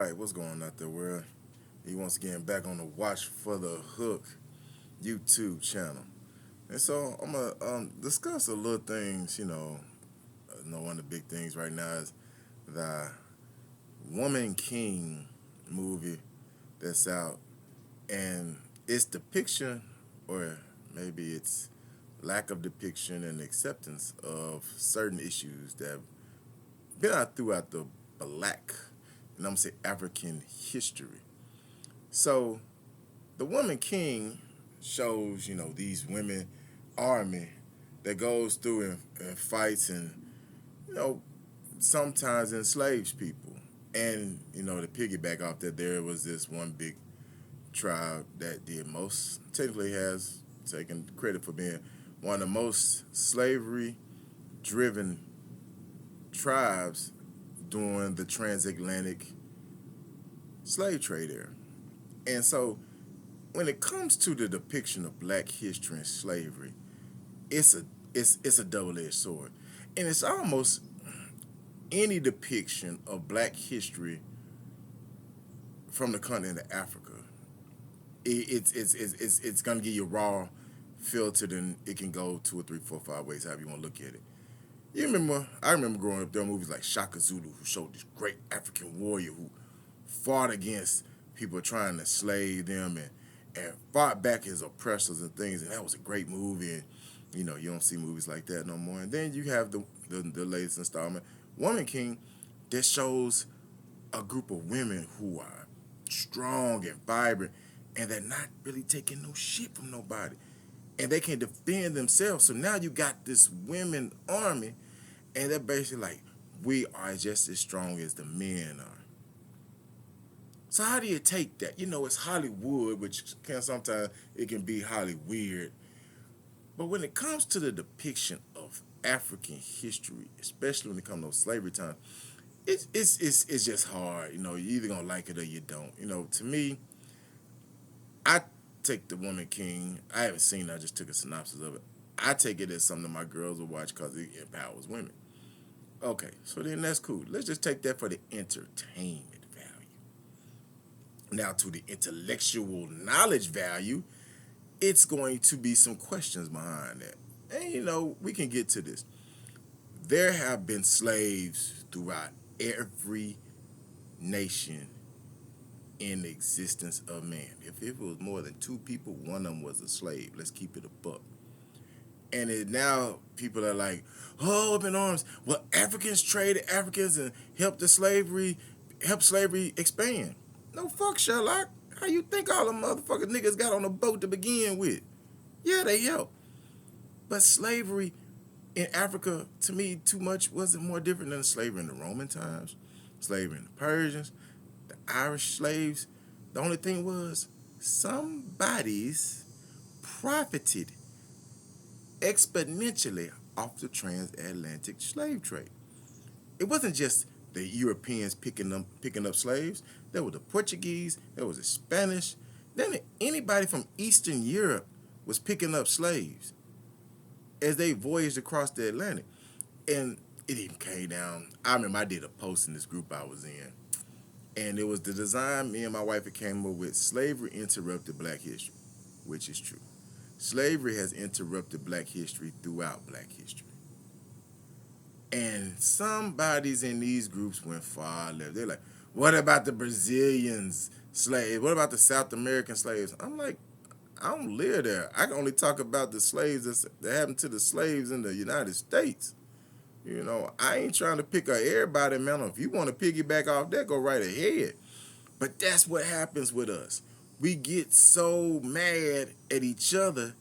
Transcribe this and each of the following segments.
Right, what's going on out there, world? He once again back on the Watch for the Hook YouTube channel. And so I'm going to discuss a little things, one of the big things right now is the Woman King movie that's out. And its depiction, or maybe it's lack of depiction and acceptance of certain issues that have been out throughout the black, and I'm going to say African history. So the Woman King shows, these women army that goes through and fights and, you know, sometimes enslaves people. And, to piggyback off that, there was this one big tribe that did most, technically has taken credit for being one of the most slavery driven tribes during the transatlantic slave trade era. And so when it comes to the depiction of black history and slavery, it's a it's a double-edged sword. And it's almost any depiction of black history from the continent of Africa. It's gonna give you raw, filtered, and it can go two or three, four, five ways, however you want to look at it. I remember growing up, there were movies like Shaka Zulu, who showed this great African warrior who fought against people trying to slave them and fought back his oppressors and things, and that was a great movie. And you don't see movies like that no more. And then you have the latest installment, Woman King, that shows a group of women who are strong and vibrant, and they're not really taking no shit from nobody, and they can defend themselves. So now you got this women army, and they're basically like, we are just as strong as the men are. So how do you take that? It's Hollywood, which can sometimes it can be highly weird. But when it comes to the depiction of African history, especially when it comes to slavery time, it's just hard. You either gonna like it or you don't. To me, I take the Woman King. I haven't seen it. I just took a synopsis of it. I take it as something my girls will watch because it empowers women. Okay, so then that's cool. Let's just take that for the entertainment value. Now, to the intellectual knowledge value, it's going to be some questions behind that. And, we can get to this. There have been slaves throughout every nation in the existence of man. If it was more than two people, one of them was a slave. Let's keep it a buck. And now people are like, oh, up in arms. Well, Africans traded Africans and helped slavery expand. No, fuck Sherlock. How you think all the motherfucking niggas got on a boat to begin with? Yeah, they helped. But slavery in Africa, to me, too much wasn't more different than slavery in the Roman times, slavery in the Persians, the Irish slaves. The only thing was somebody's profited exponentially off the transatlantic slave trade. It wasn't just the Europeans picking up slaves. There were the Portuguese, there was the Spanish. Then anybody from Eastern Europe was picking up slaves as they voyaged across the Atlantic. And it even came down. I remember I did a post in this group I was in. And it was the design me and my wife came up with: slavery interrupted black history, which is true. Slavery has interrupted black history throughout black history. And somebody's in these groups went far left. They're like, what about the Brazilians slaves? What about the South American slaves? I'm like, I don't live there. I can only talk about the slaves that happened to the slaves in the United States. I ain't trying to pick on everybody, man. If you want to piggyback off that, go right ahead. But that's what happens with us. We get so mad at each other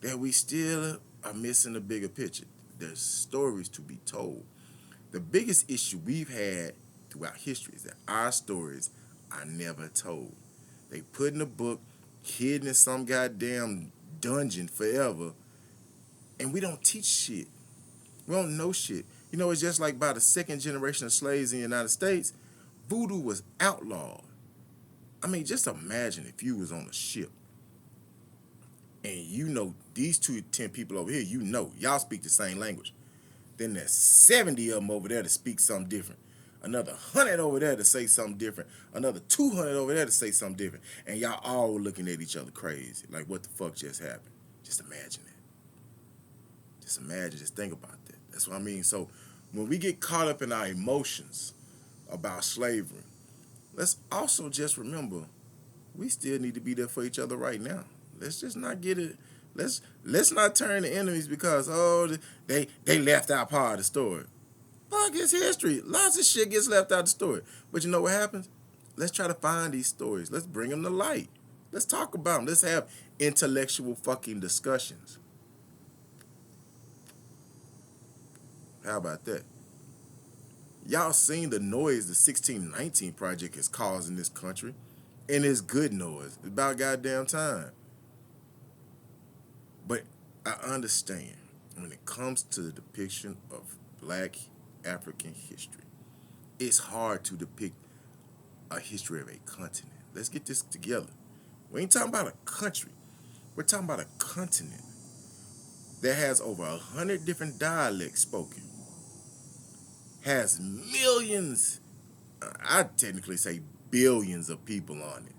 that we still are missing the bigger picture. There's stories to be told. The biggest issue we've had throughout history is that our stories are never told. They put in a book, hidden in some goddamn dungeon forever, and we don't teach shit. We don't know shit. It's just like by the second generation of slaves in the United States, voodoo was outlawed. I mean, just imagine if you was on a ship and these 10 people over here, y'all speak the same language. Then there's 70 of them over there that speak something different. another 100 over there to say something different, another 200 over there to say something different, and y'all all looking at each other crazy. Like, what the fuck just happened? Just imagine that. Just imagine, just think about that. That's what I mean. So when we get caught up in our emotions about slavery, let's also just remember we still need to be there for each other right now. Let's just not get it. Let's not turn to enemies because they left out part of the story. Fuck, it's history. Lots of shit gets left out of the story. But you know what happens? Let's try to find these stories. Let's bring them to light. Let's talk about them. Let's have intellectual fucking discussions. How about that? Y'all seen the noise the 1619 Project has caused in this country? And it's good noise. It's about goddamn time. But I understand when it comes to the depiction of black African history, it's hard to depict a history of a continent. Let's get this together. We ain't talking about a country. We're talking about a continent that has over 100 different dialects spoken, has millions, I'd technically say billions of people on it.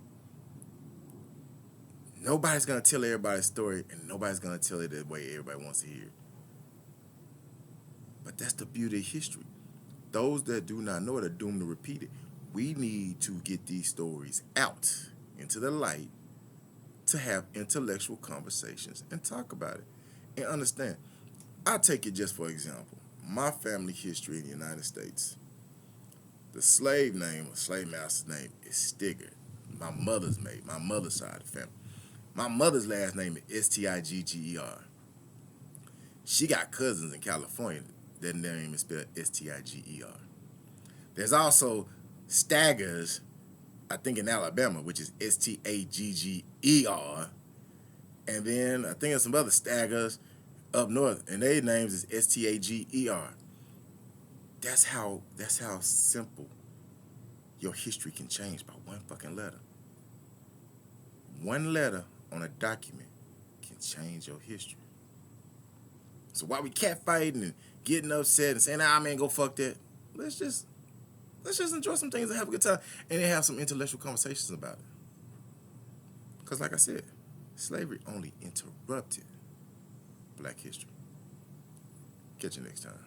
Nobody's going to tell everybody's story, and nobody's going to tell it the way everybody wants to hear it. But that's the beauty of history. Those that do not know it are doomed to repeat it. We need to get these stories out into the light to have intellectual conversations and talk about it and understand. I'll take it just for example. My family history in the United States. The slave name, or slave master's name, is Stigger. My mother's side of the family. My mother's last name is Stigger. She got cousins in California. Their name is spelled Stiger. There's also Staggers, I think in Alabama, which is Stagger. And then I think there's some other Staggers up north, and their names is Stager. That's how simple your history can change by one fucking letter. One letter on a document can change your history. So while we catfighting and getting upset and saying, "Ah, man, go fuck that," let's just enjoy some things and have a good time and then have some intellectual conversations about it. Because like I said, slavery only interrupted black history. Catch you next time.